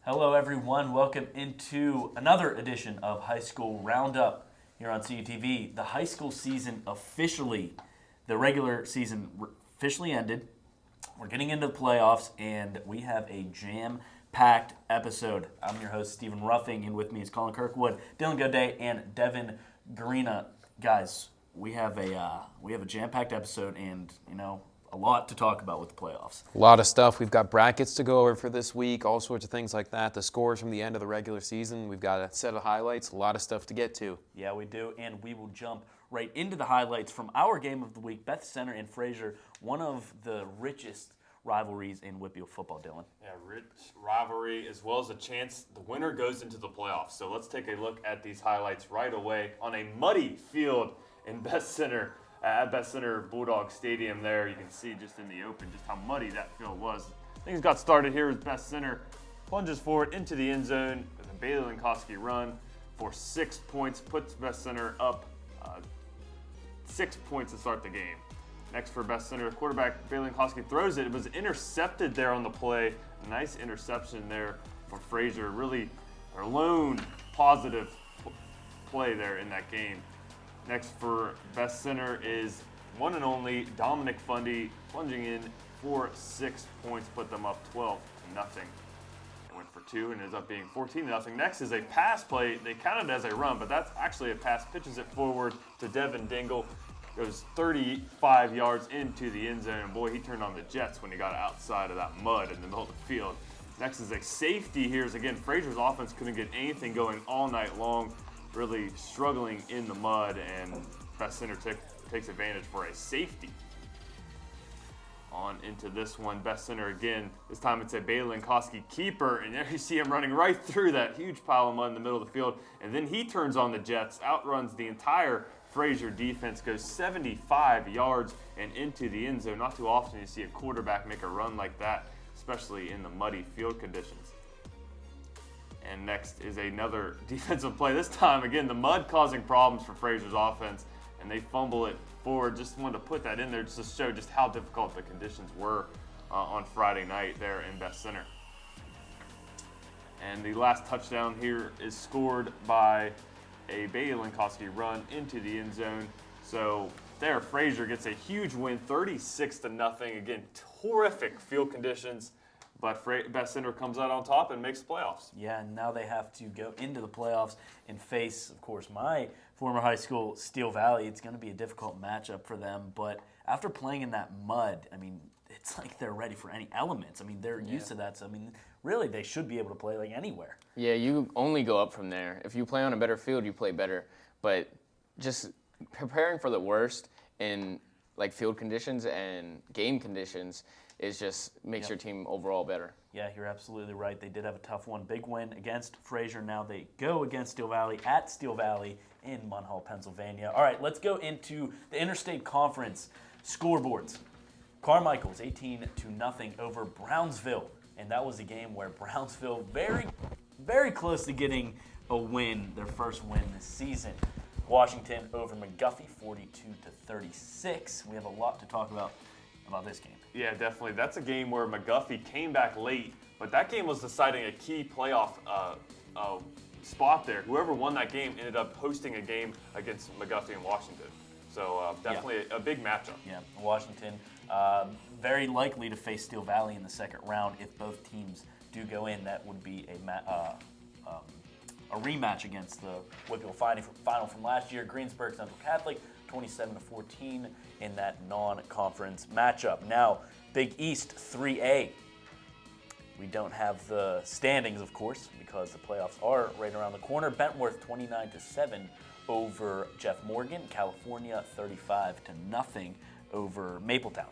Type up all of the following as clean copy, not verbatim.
Hello, everyone. Welcome into another edition of High School Roundup here on CUTV. The high school season the regular season officially ended. We're getting into the playoffs, and we have a jam-packed episode. I'm your host, Stephen Ruffing, and with me is Colin Kirkwood, Dylan Goday, and Devin Garina. Guys, we have a jam-packed episode, and a lot to talk about with the playoffs. A lot of stuff. We've got brackets to go over for this week, all sorts of things like that. The scores from the end of the regular season. We've got a set of highlights, a lot of stuff to get to. Yeah, we do, and we will jump right into the highlights from our game of the week, Beth Center and Fraser, one of the richest rivalries in Whitfield football, Dylan. Yeah, rich rivalry as well as a chance the winner goes into the playoffs. So let's take a look at these highlights right away on a muddy field in Beth Center. At Beth Center Bulldog Stadium there, you can see just in the open just how muddy that field was. Things got started here with Beth Center. Plunges forward into the end zone with a Bailey Lankowski run for 6 points. Puts Beth Center up 6 points to start the game. Next for Beth Center, the quarterback Bailey Lankowski throws it. It was intercepted there on the play. A nice interception there for Fraser. Really their lone positive play there in that game. Next for Beth Center is one and only Dominic Fundy plunging in for 6 points, put them up 12-0. They went for 2 and ends up being 14-0. Next is a pass play. They counted it as a run, but that's actually a pass. Pitches it forward to Devin Dingle. Goes 35 yards into the end zone, and boy, he turned on the jets when he got outside of that mud in the middle of the field. Next is a safety here. Again, Fraser's offense couldn't get anything going all night long. Really struggling in the mud, and Beth Center takes advantage for a safety. On into this one, Beth Center again. This time it's a Bailey Lankowski keeper, and there you see him running right through that huge pile of mud in the middle of the field, and then he turns on the jets, outruns the entire Fraser defense, goes 75 yards and into the end zone. Not too often you see a quarterback make a run like that, especially in the muddy field conditions. And next is another defensive play. This time, again, the mud causing problems for Fraser's offense, and they fumble it forward. Just wanted to put that in there just to show just how difficult the conditions were on Friday night there in Beth Center. And the last touchdown here is scored by a Bailey Lankowski run into the end zone. So there, Fraser gets a huge win, 36-0. Again, horrific field conditions. But Beth Center comes out on top and makes the playoffs. Yeah, and now they have to go into the playoffs and face, of course, my former high school, Steel Valley. It's going to be a difficult matchup for them. But after playing in that mud, I mean, it's like they're ready for any elements. I mean, they're used to that. So, I mean, really, they should be able to play like anywhere. Yeah, you only go up from there. If you play on a better field, you play better. But just preparing for the worst in like field conditions and game conditions makes your team overall better. Yeah, you're absolutely right. They did have a tough one. Big win against Fraser. Now they go against Steel Valley at Steel Valley in Munhall, Pennsylvania. All right, let's go into the Interstate Conference scoreboards. Carmichael's 18-0 over Brownsville. And that was a game where Brownsville very, very close to getting a win, their first win this season. Washington over McGuffey, 42-36. We have a lot to talk about this game. Yeah, definitely. That's a game where McGuffey came back late, but that game was deciding a key playoff spot there. Whoever won that game ended up hosting a game against McGuffey and Washington. So definitely a big matchup. Yeah, Washington very likely to face Steel Valley in the second round. If both teams do go in, that would be a rematch against the Whitfield final from last year. Greensburg Central Catholic, 27-14 in that non-conference matchup. Now, Big East 3A. We don't have the standings, of course, because the playoffs are right around the corner. Bentworth 29-7 over Jeff Morgan. California 35-0 over Mapletown.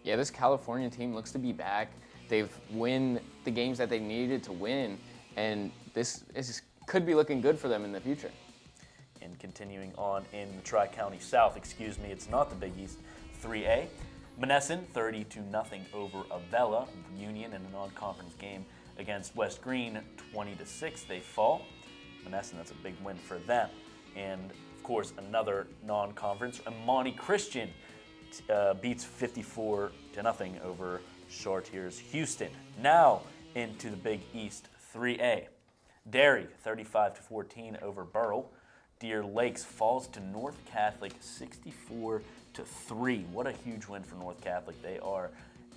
Yeah, this California team looks to be back. They've won the games that they needed to win, and could be looking good for them in the future. And continuing on in the Tri-County South, it's not the Big East 3A. Monessen 30-0 over Avella. Union in a non-conference game against West Green, 20-6 they fall. Monessen, that's a big win for them. And of course, another non-conference, Amani Christian beats 54-0 over Chartiers Houston. Now into the Big East 3A. Derry 35-14 over Burrell. Deer Lakes falls to North Catholic 64-3. What a huge win for North Catholic. They are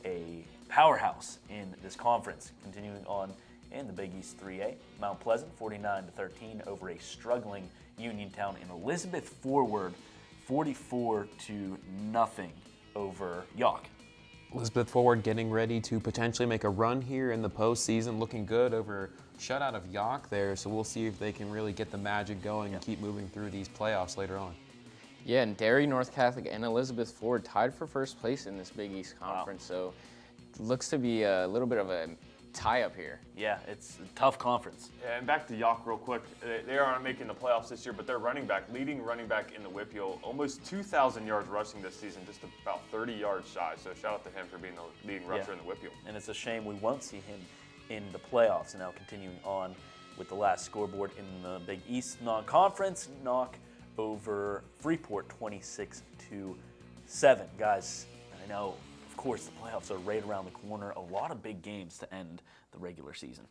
a powerhouse in this conference. Continuing on in the Big East 3A, Mount Pleasant 49-13 over a struggling Uniontown, and Elizabeth Forward 44-0 over York. Elizabeth Forward getting ready to potentially make a run here in the postseason, looking good over shutout of York there, so we'll see if they can really get the magic going and keep moving through these playoffs later on. Yeah, and Derry, North Catholic, and Elizabeth Forward tied for first place in this Big East Conference, so it looks to be a little bit of a tie-up here. Yeah, it's a tough conference. Yeah, and back to York real quick. They aren't making the playoffs this year, but their leading running back in the WIPIO, almost 2,000 yards rushing this season, just about 30 yards shy. So shout out to him for being the leading rusher in the WIPIO. And it's a shame we won't see him in the playoffs. And now continuing on with the last scoreboard in the Big East non-conference, knock over Freeport 26-7. Guys, I know, of course, the playoffs are right around the corner. A lot of big games to end the regular season.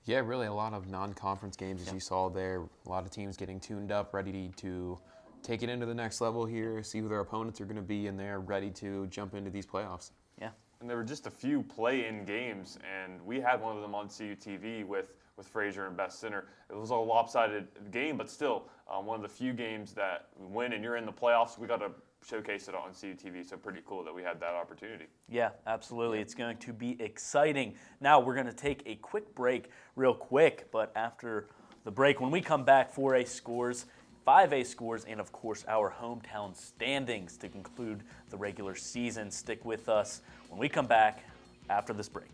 Yeah, really a lot of non-conference games, as you saw there. A lot of teams getting tuned up, ready to take it into the next level here, see who their opponents are going to be, and they're ready to jump into these playoffs. Yeah. And there were just a few play-in games, and we had one of them on CUTV with Fraser and Best Center. It was a lopsided game, but still one of the few games that we win and you're in the playoffs. We got to showcase it on CUTV, so pretty cool that we had that opportunity. Yeah, absolutely. It's going to be exciting. Now we're going to take a quick break real quick, but after the break, when we come back, 4A scores, 5A scores, and of course our hometown standings to conclude the regular season. Stick with us when we come back after this break.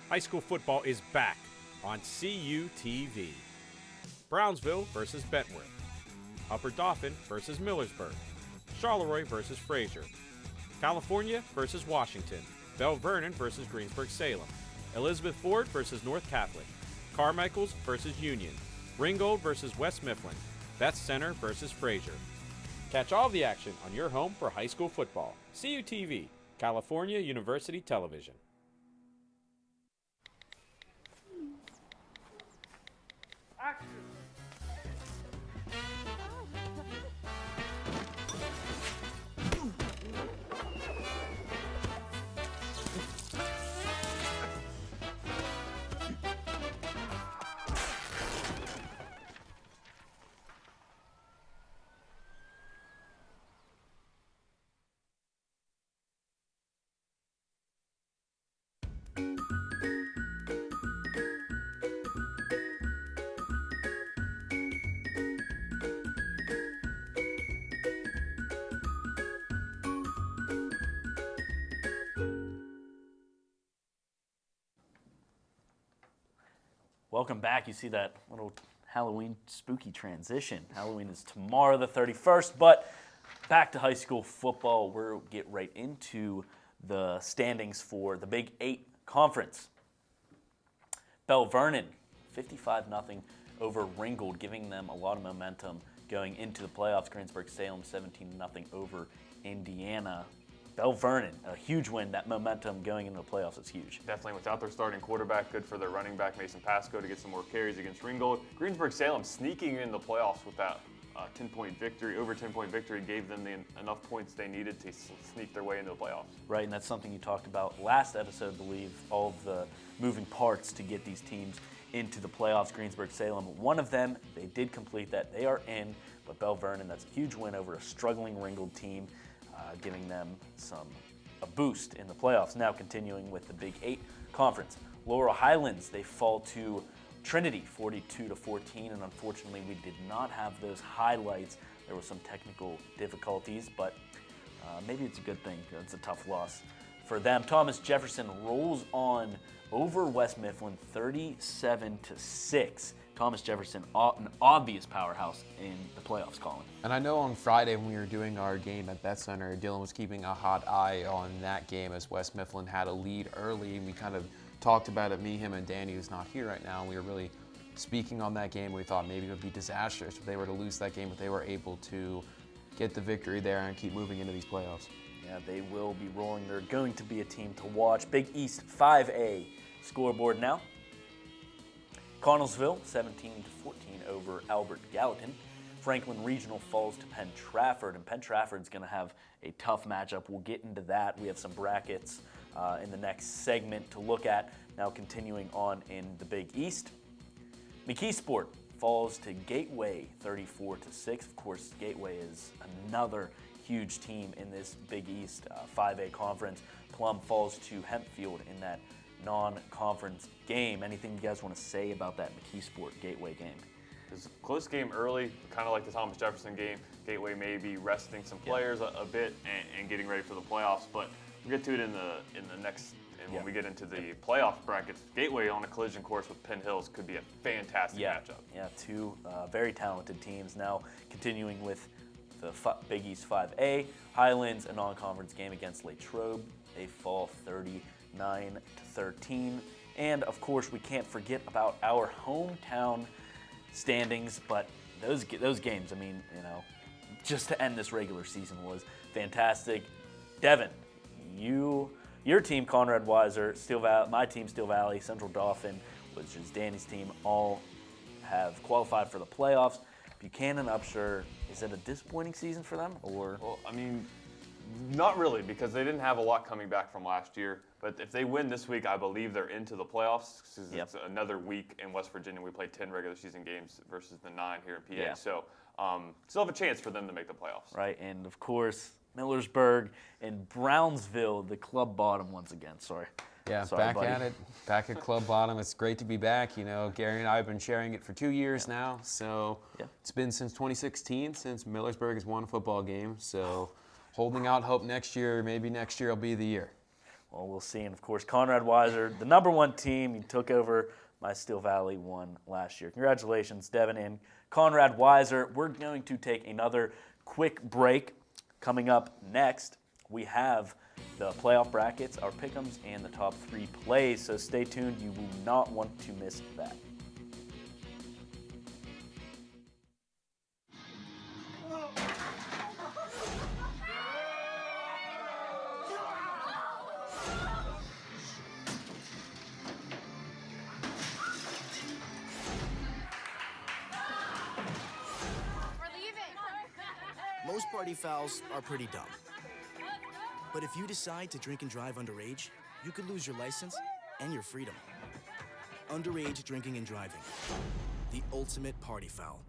High school football is back on CUTV. Brownsville versus Bentworth. Upper Dauphin versus Millersburg. Charleroi versus Fraser. California versus Washington. Bell Vernon versus Greensburg-Salem. Elizabeth Ford versus North Catholic. Carmichaels versus Union. Ringgold versus West Mifflin. Best Center versus Fraser. Catch all the action on your home for high school football. CUTV, California University Television. Welcome back. You see that little Halloween spooky transition. Halloween is tomorrow, the 31st, but back to high school football. We'll get right into the standings for the Big 8 Conference. Bell Vernon, 55-0 over Ringgold, giving them a lot of momentum going into the playoffs. Greensburg-Salem, 17-0 over Indiana. Bell Vernon, a huge win. That momentum going into the playoffs is huge. Definitely without their starting quarterback, good for their running back, Mason Pasco, to get some more carries against Ringgold. Greensburg-Salem sneaking in the playoffs with that 10-point victory, over 10-point victory, gave them enough points they needed to sneak their way into the playoffs. Right, and that's something you talked about last episode, I believe, all of the moving parts to get these teams into the playoffs. Greensburg-Salem, one of them, they did complete that. They are in, but Bell Vernon, that's a huge win over a struggling Ringgold team, giving them a boost in the playoffs. Now continuing with the Big 8 Conference. Laurel Highlands, they fall to Trinity 42-14, and unfortunately we did not have those highlights. There were some technical difficulties, but maybe it's a good thing. It's a tough loss for them. Thomas Jefferson rolls on over West Mifflin 37-6. Thomas Jefferson, an obvious powerhouse in the playoffs, Colin. And I know on Friday when we were doing our game at Beth Center, Dylan was keeping a hot eye on that game as West Mifflin had a lead early, and we kind of talked about it, me, him, and Danny, who's not here right now, and we were really speaking on that game. We thought maybe it would be disastrous if they were to lose that game, but they were able to get the victory there and keep moving into these playoffs. Yeah, Yeah, they will be rolling. They're going to be a team to watch. Big East 5A scoreboard now. Connellsville 17-14 over Albert Gallatin. Franklin Regional falls to Penn Trafford, and Penn Trafford's going to have a tough matchup. We'll get into that. We have some brackets in the next segment to look at. Now continuing on in the Big East. McKeesport falls to Gateway 34-6. Of course, Gateway is another huge team in this Big East 5A conference. Plum falls to Hempfield in that non-conference game. Anything you guys want to say about that McKeesport Gateway game? It was a close game early, kind of like the Thomas Jefferson game. Gateway may be resting some players a bit and getting ready for the playoffs, but we'll get to it in the next. And when we get into the playoff brackets, Gateway on a collision course with Penn Hills could be a fantastic matchup. Yeah, two very talented teams. Now continuing with the Big East 5A, Highlands, a non-conference game against Latrobe. They fall 39-13. And of course, we can't forget about our hometown standings, but those games, I mean, you know, just to end this regular season was fantastic. Devin, your team, Conrad Weiser, Steel Valley, my team, Steel Valley, Central Dauphin, which is Danny's team, all have qualified for the playoffs. Buchanan, Upshur, is it a disappointing season for them, or? Well, I mean, not really, because they didn't have a lot coming back from last year. But if they win this week, I believe they're into the playoffs. It's another week in West Virginia. We play 10 regular season games versus the 9 here in PA. Yeah. So still have a chance for them to make the playoffs. Right, and of course, Millersburg and Brownsville, the club bottom once again. Sorry. Yeah, Sorry, back buddy. at it, back at club bottom. It's great to be back. You know, Gary and I have been sharing it for 2 years now. So it's been since 2016 since Millersburg has won a football game. So holding out hope next year, maybe next year will be the year. Well, we'll see. And of course, Conrad Weiser, the #1 team, you took over my Steel Valley one last year. Congratulations, Devin and Conrad Weiser. We're going to take another quick break. Coming up next, we have the playoff brackets, our pick'ems, and the top 3 plays. So stay tuned. You will not want to miss that. Most party fouls are pretty dumb. But if you decide to drink and drive underage, you could lose your license and your freedom. Underage drinking and driving. The ultimate party foul.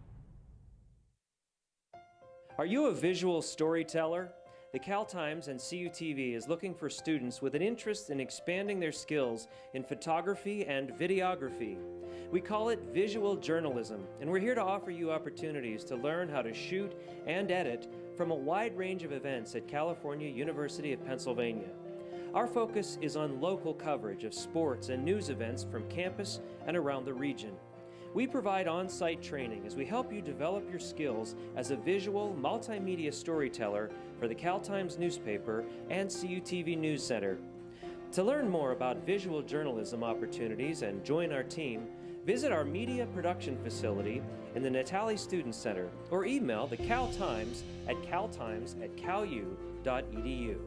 Are you a visual storyteller? The Cal Times and CUTV is looking for students with an interest in expanding their skills in photography and videography. We call it visual journalism, and we're here to offer you opportunities to learn how to shoot and edit from a wide range of events at California University of Pennsylvania. Our focus is on local coverage of sports and news events from campus and around the region. We provide on-site training as we help you develop your skills as a visual multimedia storyteller for the Cal Times newspaper and CUTV News Center. To learn more about visual journalism opportunities and join our team, visit our media production facility in the Natali Student Center or email the Cal Times at caltimes@calu.edu.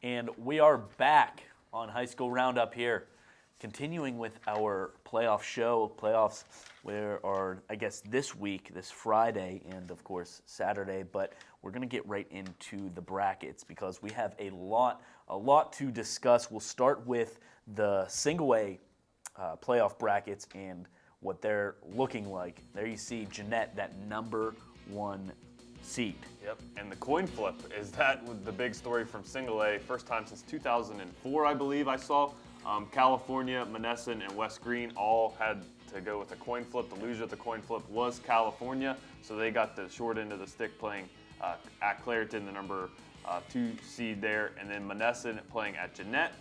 And we are back on High School Roundup here, continuing with our playoff show. Playoffs are, I guess, this week, this Friday, and of course Saturday. But we're going to get right into the brackets because we have a lot to discuss. We'll start with the single A playoff brackets and what they're looking like. There you see Jeannette, that #1 seed. Yep, and the coin flip is the big story from Single A. First time since 2004, I believe I saw. California, Monessen, and West Green all had to go with a coin flip. The loser of the coin flip was California, so they got the short end of the stick playing at Clairton, the #2 seed there, and then Monessen playing at Jeannette.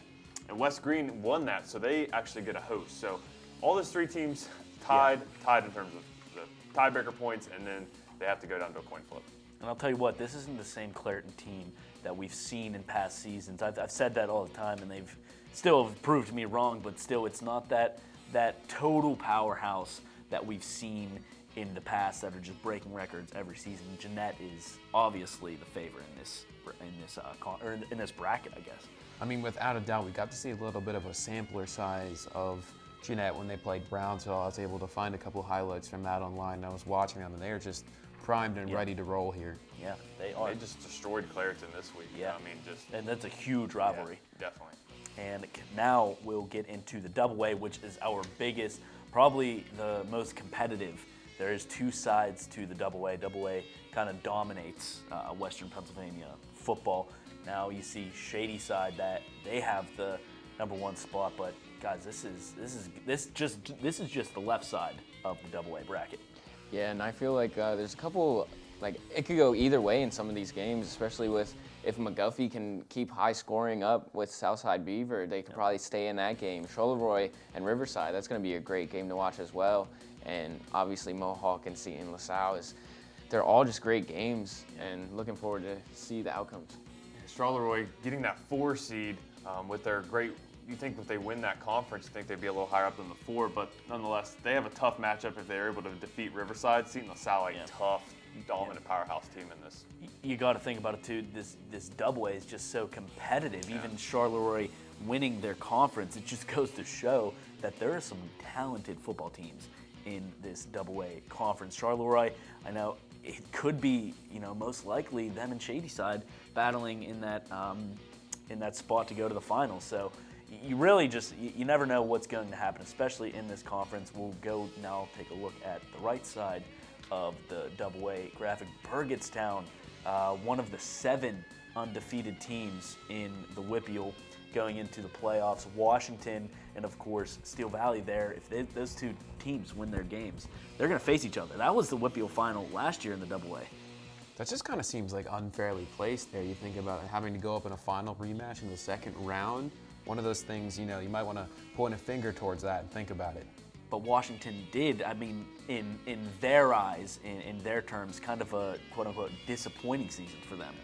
And West Green won that, so they actually get a host. So all those 3 teams tied in terms of the tiebreaker points, and then they have to go down to a coin flip. And I'll tell you what, this isn't the same Clareton team that we've seen in past seasons. I've said that all the time, and they've still proved me wrong, but still, it's not that total powerhouse that we've seen in the past that are just breaking records every season. Jeannette is obviously the favorite in this bracket, I guess. I mean, without a doubt, we got to see a little bit of a sampler size of Jeannette when they played Brownsville. I was able to find a couple highlights from that online, and I was watching them, and they are just primed and ready to roll here. Yeah, they are. They just destroyed Clareton this week. Yeah, I mean, and that's a huge rivalry. Yeah, definitely. And now we'll get into the double A, which is our biggest, probably the most competitive. There is two sides to the double A. Double A kind of dominates Western Pennsylvania football. Now you see Shady side that they have the #1 spot, but guys, this is just the left side of the double A bracket. Yeah, and I feel like there's a couple, like it could go either way in some of these games, especially with if McGuffey can keep high scoring up with Southside Beaver, they could probably stay in that game. Charleroi and Riverside, that's going to be a great game to watch as well. And obviously Mohawk and Seton LaSalle, they're all just great games, and looking forward to see the outcomes. Charleroi getting that 4 seed with their great. You think if they win that conference, you think they'd be a little higher up than the 4, but nonetheless, they have a tough matchup if they're able to defeat Riverside. Seton LaSalle, a tough, dominant powerhouse team in this. You got to think about it too. This double A is just so competitive. Even Charleroi winning their conference, it just goes to show that there are some talented football teams in this double A conference. Charleroi, I know it could be, most likely them and Shady side battling in that spot to go to the finals. So you really you never know what's going to happen, especially in this conference. We'll go now take a look at the right side of the double A graphic. Burgettstown, one of the 7 undefeated teams in the WPIAL going into the playoffs. Washington and, of course, Steel Valley there. If those two teams win their games, they're going to face each other. That was the WPIAL final last year in the double A. That just kind of seems like unfairly placed there. You think about having to go up in a final rematch in the second round. One of those things, you might want to point a finger towards that and think about it. But Washington did, I mean, in their eyes, in their terms, kind of a quote-unquote disappointing season for them.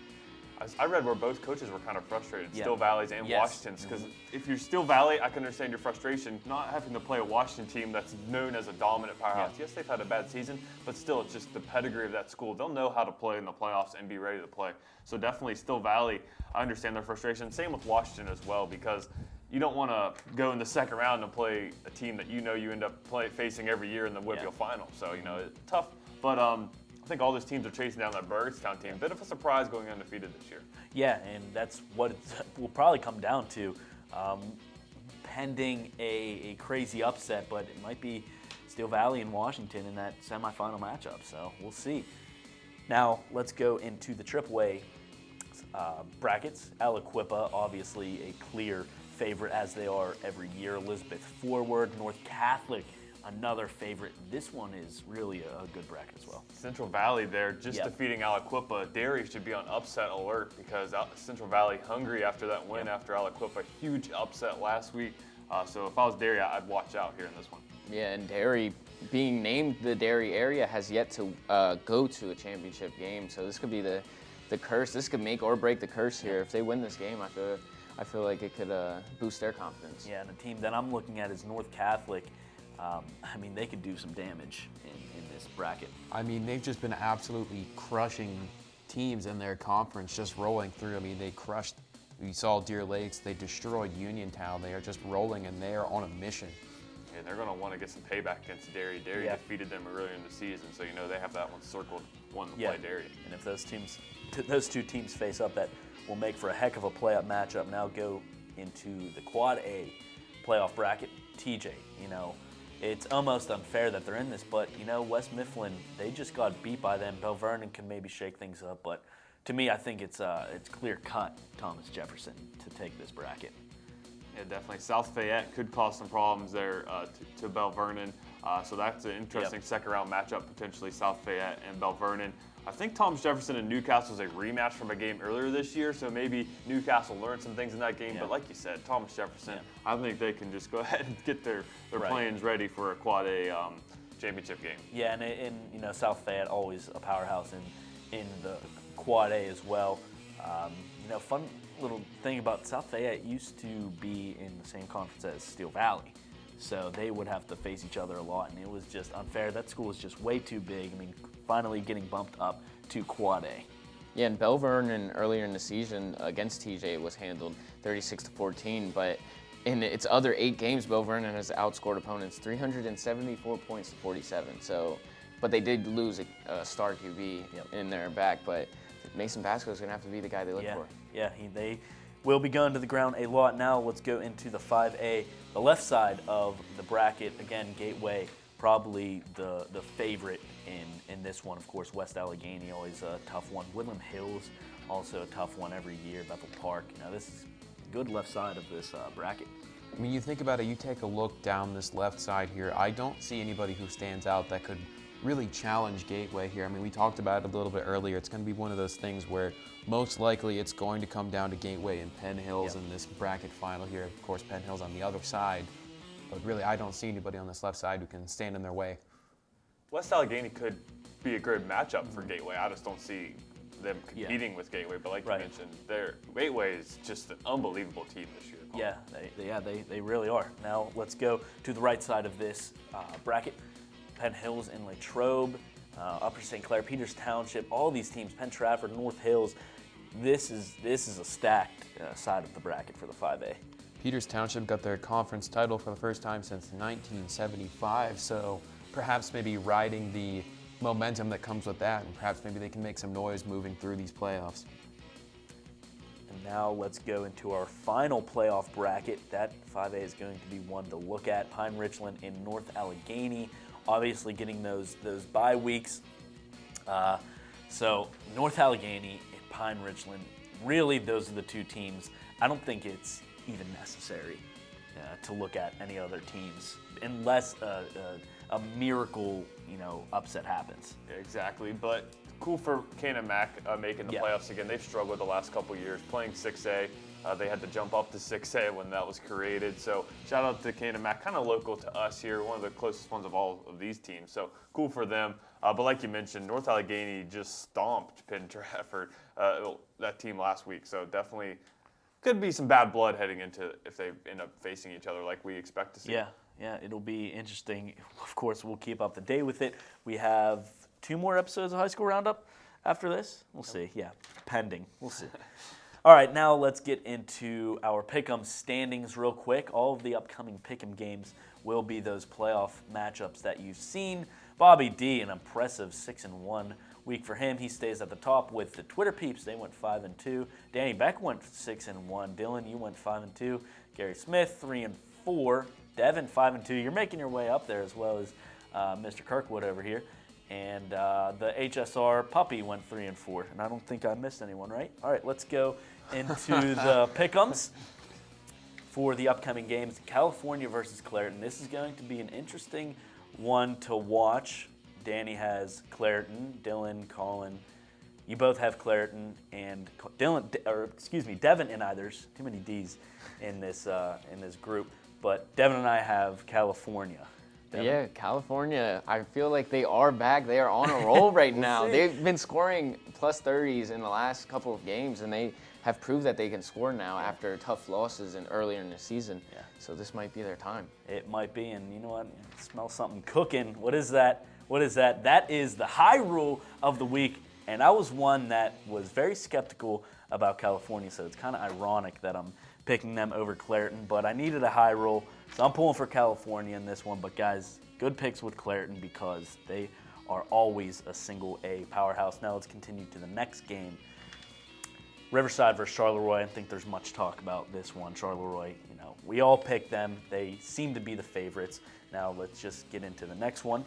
I read where both coaches were kind of frustrated, Yeah. Steel Valley's and Yes. Washington's, because if you're Steel Valley, I can understand your frustration not having to play a Washington team that's known as a dominant powerhouse. Yeah. Yes, they've had a bad season, but still, it's just the pedigree of that school. They'll know how to play in the playoffs and be ready to play. So definitely Steel Valley, I understand their frustration. Same with Washington as well, because you don't want to go in the second round and play a team that you end up facing every year in the WPIAL final. So, it's tough. But I think all those teams are chasing down that Burgettstown team. Bit of a surprise going undefeated this year. Yeah, and that's what it will probably come down to, pending a crazy upset, but it might be Steel Valley and Washington in that semifinal matchup, so we'll see. Now, let's go into the AAA brackets. ALIQUIPPA, obviously a clear favorite, as they are every year. Elizabeth Forward, North Catholic, another favorite. This one is really a good bracket as well. Central Valley there, just defeating ALIQUIPPA. Derry should be on upset alert because Central Valley hungry after that win after ALIQUIPPA. Huge upset last week. So if I was Derry, I'd watch out here in this one. Yeah, and Derry, being named the Derry area, has yet to go to a championship game. So this could be the curse. This could make or break the curse here. If they win this game, I feel like it could boost their confidence. Yeah, and the team that I'm looking at is North Catholic. They could do some damage in this bracket. I mean, they've just been absolutely crushing teams in their conference, just rolling through. I mean, they crushed, you saw Deer Lakes, they destroyed Uniontown. They are just rolling, and they are on a mission. Yeah, they're going to want to get some payback against Derry. Derry defeated them earlier in the season, so they have that one circled, one to play Derry. And if those two teams face up, that will make for a heck of a playoff matchup. Now go into the Quad A playoff bracket. TJ, it's almost unfair that they're in this, but West Mifflin, they just got beat by them. Bell Vernon can maybe shake things up, but to me, I think it's clear cut Thomas Jefferson to take this bracket. Yeah, definitely. South Fayette could cause some problems there to Bell Vernon. So that's an interesting second round matchup, potentially South Fayette and Bell Vernon. I think Thomas Jefferson and Newcastle is a rematch from a game earlier this year, so maybe Newcastle learned some things in that game. But like you said, Thomas Jefferson, I think they can just go ahead and get their plans ready for a Quad A championship game. Yeah, and South Fayette, always a powerhouse in the Quad A as well. Fun little thing about South Fayette used to be in the same conference as Steel Valley. So they would have to face each other a lot, and it was just unfair. That school was just way too big. I mean, finally getting bumped up to Quad A. Yeah, and Belle Vernon earlier in the season against TJ was handled 36-14, but in its other 8 games, Belle Vernon has outscored opponents 374 points to 47. So, but they did lose a star QB in their back, but Mason Pasco is going to have to be the guy they look for. Yeah, they will be going to the ground a lot. Now let's go into the 5A, the left side of the bracket. Again, Gateway, probably the favorite in this one. Of course, West Allegheny, always a tough one. Woodland Hills, also a tough one every year. Bethel Park. This is a good left side of this bracket. I mean, you think about it, you take a look down this left side here, I don't see anybody who stands out that could really challenge Gateway here. I mean, we talked about it a little bit earlier. It's going to be one of those things where most likely it's going to come down to Gateway and Penn Hills in this bracket final here. Of course, Penn Hills on the other side. But really, I don't see anybody on this left side who can stand in their way. West Allegheny could be a good matchup for Gateway. I just don't see them competing with Gateway. But like you mentioned, Gateway is just an unbelievable team this year. They really are. Now let's go to the right side of this bracket. Penn Hills and Latrobe, Upper St. Clair, Peters Township, all these teams, Penn Trafford, North Hills. This is a stacked side of the bracket for the 5A. Peters Township got their conference title for the first time since 1975, so perhaps maybe riding the momentum that comes with that, and perhaps maybe they can make some noise moving through these playoffs. And now let's go into our final playoff bracket. That 5A is going to be one to look at. Pine Richland and North Allegheny, obviously getting those bye weeks. So North Allegheny and Pine Richland, really those are the two teams. I don't think it's even necessary to look at any other teams unless a miracle, upset happens. Yeah, exactly, but cool for Canaan Mac making the playoffs again. They've struggled the last couple years playing 6A. They had to jump up to 6A when that was created. So shout out to Canaan Mac, kind of local to us here, one of the closest ones of all of these teams. So cool for them. But like you mentioned, North Allegheny just stomped Penn Trafford, that team last week. So definitely could be some bad blood heading into if they end up facing each other like we expect to see. Yeah, it'll be interesting. Of course, we'll keep up to date with it. We have 2 more episodes of High School Roundup after this. We'll see. Yeah, pending. We'll see. All right, now let's get into our Pick'em standings real quick. All of the upcoming Pick'em games will be those playoff matchups that you've seen. Bobby D, an impressive 6-1 week for him. He stays at the top with the Twitter peeps. They went 5-2. Danny Beck went 6-1. Dylan, you went 5-2. Gary Smith 3-4. Devin 5-2. You're making your way up there as well as Mr. Kirkwood over here. And the HSR Puppy went 3-4. And I don't think I missed anyone, right? All right, let's go into the pick'ems for the upcoming games. California versus Clareton. This is going to be an interesting one to watch. Danny has Clareton. Dylan, Colin, you both have Clareton, and Devin and I. There's too many D's in this group, but Devin and I have California. Devin? Yeah, California, I feel like they are back. They are on a roll right now. See. They've been scoring plus 30s in the last couple of games, and they have proved that they can score now after tough losses earlier in the season. Yeah. So this might be their time. It might be, and you know what? I smell something cooking. What is that? That is the high rule of the week, and I was one that was very skeptical about California, so it's kind of ironic that I'm picking them over Clareton, but I needed a high roll, so I'm pulling for California in this one. But guys, good picks with Clareton because they are always a single A powerhouse. Now let's continue to the next game. Riverside versus Charleroi. I think there's much talk about this one. Charleroi, we all picked them. They seem to be the favorites. Now let's just get into the next one.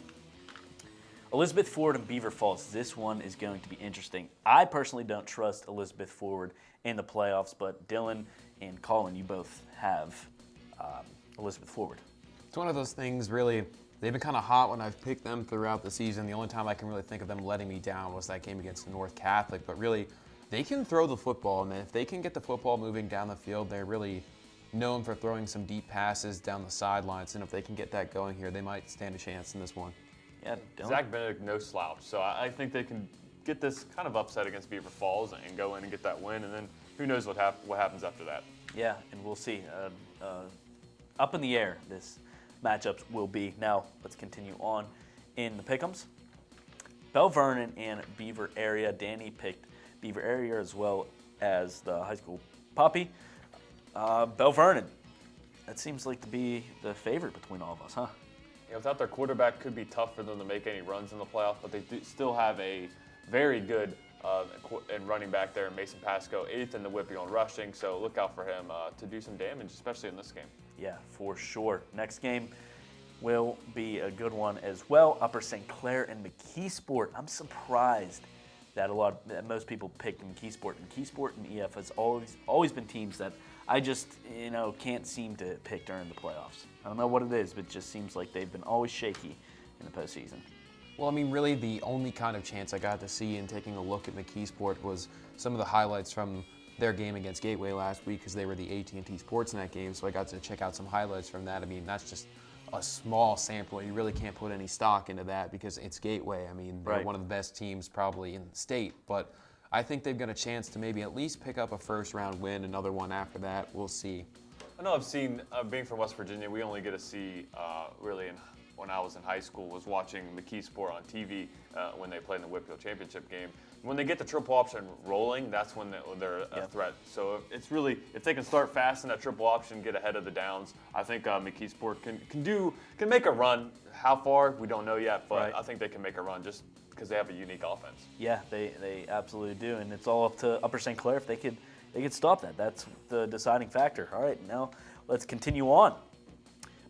Elizabeth Forward and Beaver Falls. This one is going to be interesting. I personally don't trust Elizabeth Forward in the playoffs, but Dylan and Colin, you both have Elizabeth Forward. It's one of those things, really, they've been kind of hot when I've picked them throughout the season. The only time I can really think of them letting me down was that game against the North Catholic, but really, they can throw the football, and if they can get the football moving down the field, they're really known for throwing some deep passes down the sidelines, and if they can get that going here, they might stand a chance in this one. Yeah, Dylan. Zach Benedict, no slouch, so I think they can get this kind of upset against Beaver Falls and go in and get that win, and then who knows what happens after that. Yeah, and we'll see. Up in the air, this matchups will be. Now, let's continue on in the pick'ems. Bell Vernon and Beaver Area. Danny picked Beaver Area as well as the high school puppy. Bell Vernon. That seems like to be the favorite between all of us, huh? Yeah, without their quarterback, could be tough for them to make any runs in the playoff, but they do still have a very good and running back there, Mason Pasco, 8th in the Whippy on rushing, so look out for him to do some damage, especially in this game. Yeah, for sure. Next game will be a good one as well. Upper St. Clair and McKeesport. I'm surprised that most people picked McKeesport. McKeesport and EF has always been teams that I just can't seem to pick during the playoffs. I don't know what it is, but it just seems like they've been always shaky in the postseason. Well, I mean, really the only kind of chance I got to see in taking a look at McKeesport was some of the highlights from their game against Gateway last week because they were the AT&T Sportsnet game, so I got to check out some highlights from that. I mean, that's just a small sample. You really can't put any stock into that because it's Gateway. I mean, they're one of the best teams probably in the state, but I think they've got a chance to maybe at least pick up a first-round win, another one after that. We'll see. I know I've seen, being from West Virginia, we only get to see really when I was in high school was watching McKeesport on TV when they play in the Whitfield Championship game. When they get the triple option rolling, that's when they're a threat. So it's really, if they can start fast in that triple option, get ahead of the downs, I think McKeesport can make a run. How far, we don't know yet, but I think they can make a run just because they have a unique offense. Yeah, they absolutely do, and it's all up to Upper St. Clair if they could stop that. That's the deciding factor. All right, now let's continue on.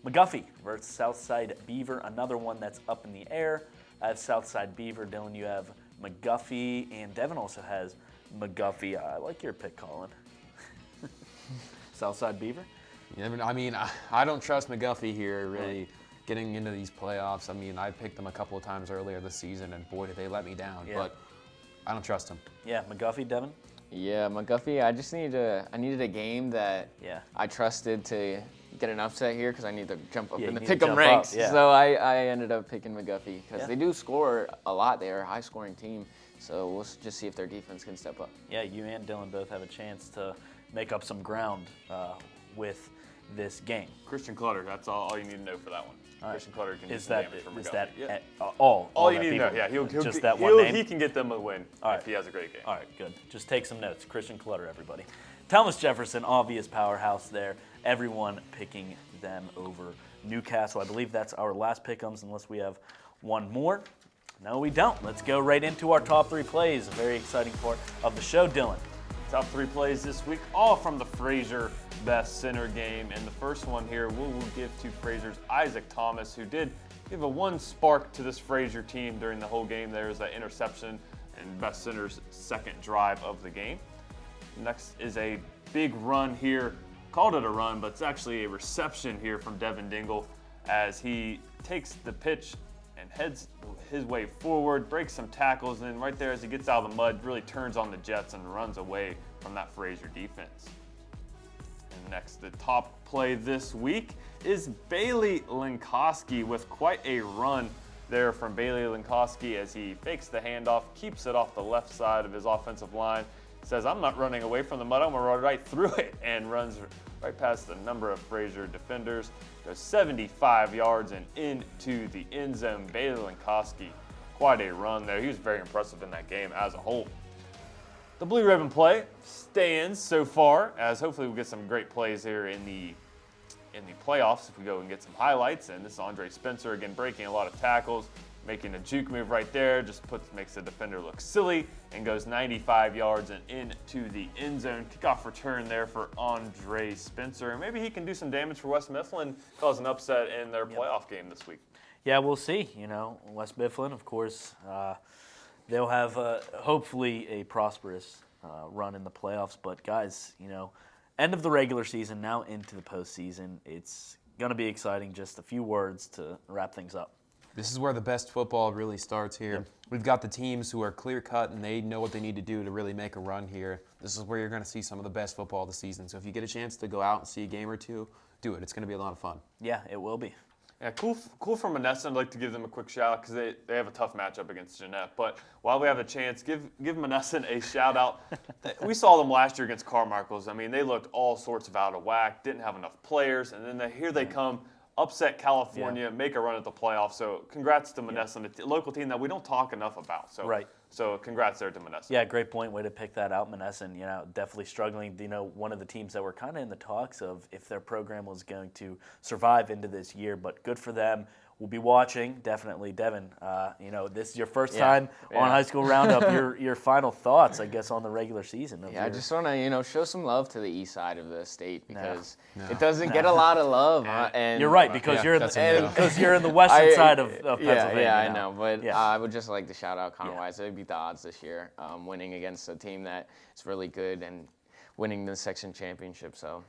McGuffey versus Southside Beaver, another one that's up in the air. I have Southside Beaver. Dylan, you have McGuffey, and Devin also has McGuffey. I like your pick, Colin. Southside Beaver? Yeah, I mean, I don't trust McGuffey here, really, getting into these playoffs. I mean, I picked them a couple of times earlier this season, and boy, did they let me down. Yeah. But I don't trust them. Yeah, McGuffey, Devin? Yeah, McGuffey, I needed a game that I trusted to get an upset here because I need to jump up in the pick'em ranks. So I ended up picking McGuffey because they do score a lot. They are a high-scoring team. So we'll just see if their defense can step up. Yeah, you and Dylan both have a chance to make up some ground with this game. Christian Clutter, that's all you need to know for that one. Christian Clutter can do some damage for McGuffey. Is that all you need to know? Yeah, just that one name? He can get them a win if he has a great game. All right, good. Just take some notes. Christian Clutter, everybody. Thomas Jefferson, obvious powerhouse there. Everyone picking them over Newcastle. I believe that's our last pick'ems unless we have one more. No, we don't. Let's go right into our top three plays. A very exciting part of the show, Dylan. Top three plays this week, all from the Fraser Best Center game. And the first one here, we'll give to Fraser's Isaac Thomas, who did give a one spark to this Fraser team during the whole game. There's that interception and Best Center's second drive of the game. Next is a big run here. Called it a run, but it's actually a reception here from Devin Dingle as he takes the pitch and heads his way forward, breaks some tackles, and then right there as he gets out of the mud, really turns on the Jets and runs away from that Fraser defense. And next, the top play this week is Bailey Linkoski with quite a run there from Bailey Linkoski as he fakes the handoff, keeps it off the left side of his offensive line, says, I'm not running away from the mud, I'm gonna run right through it, and runs right past a number of Fraser defenders, goes 75 yards and into the end zone. Bailey Linkoski, quite a run there. He was very impressive in that game as a whole. The Blue Ribbon play stands so far, as hopefully we'll get some great plays here in the playoffs if we go and get some highlights. And this is Andre Spencer, again, breaking a lot of tackles, making a juke move right there, just makes the defender look silly and goes 95 yards and into the end zone. Kickoff return there for Andre Spencer. Maybe he can do some damage for West Mifflin, cause an upset in their playoff game this week. Yeah, we'll see. West Mifflin, of course, they'll have hopefully a prosperous run in the playoffs. But guys, end of the regular season, now into the postseason. It's going to be exciting. Just a few words to wrap things up. This is where the best football really starts here. Yep. We've got the teams who are clear-cut and they know what they need to do to really make a run here. This is where you're going to see some of the best football of the season. So if you get a chance to go out and see a game or two, do it. It's going to be a lot of fun. Yeah, it will be. Yeah, cool from Monessen. I'd like to give them a quick shout out because they have a tough matchup against Jeannette. But while we have a chance, give Monessen a shout out. We saw them last year against Carmichael's. I mean, they looked all sorts of out of whack, didn't have enough players, and then here they come, upset California, make a run at the playoffs. So congrats to Monessen, a local team that we don't talk enough about. So So congrats there to Monessen. Yeah, great point. Way to pick that out. Monessen, definitely struggling. One of the teams that were kind of in the talks of if their program was going to survive into this year, but good for them. We'll be watching, definitely. Devin, this is your first time on High School Roundup. Your final thoughts, I guess, on the regular season. I just want to, show some love to the east side of the state because it doesn't get a lot of love. And you're right, because you're in the western side of Pennsylvania. Yeah, I know. But I would just like to shout out Conway. They beat the odds this year, winning against a team that is really good and winning the section championship. So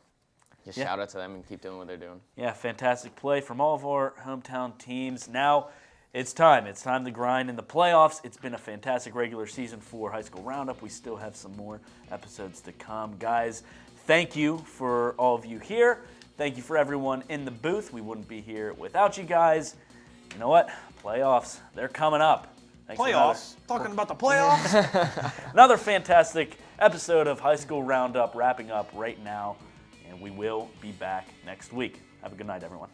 just shout out to them and keep doing what they're doing. Yeah, fantastic play from all of our hometown teams. Now it's time. It's time to grind in the playoffs. It's been a fantastic regular season for High School Roundup. We still have some more episodes to come. Guys, thank you for all of you here. Thank you for everyone in the booth. We wouldn't be here without you guys. You know what? Playoffs, they're coming up. Playoffs? Talking about the playoffs? Another fantastic episode of High School Roundup wrapping up right now. And we will be back next week. Have a good night, everyone.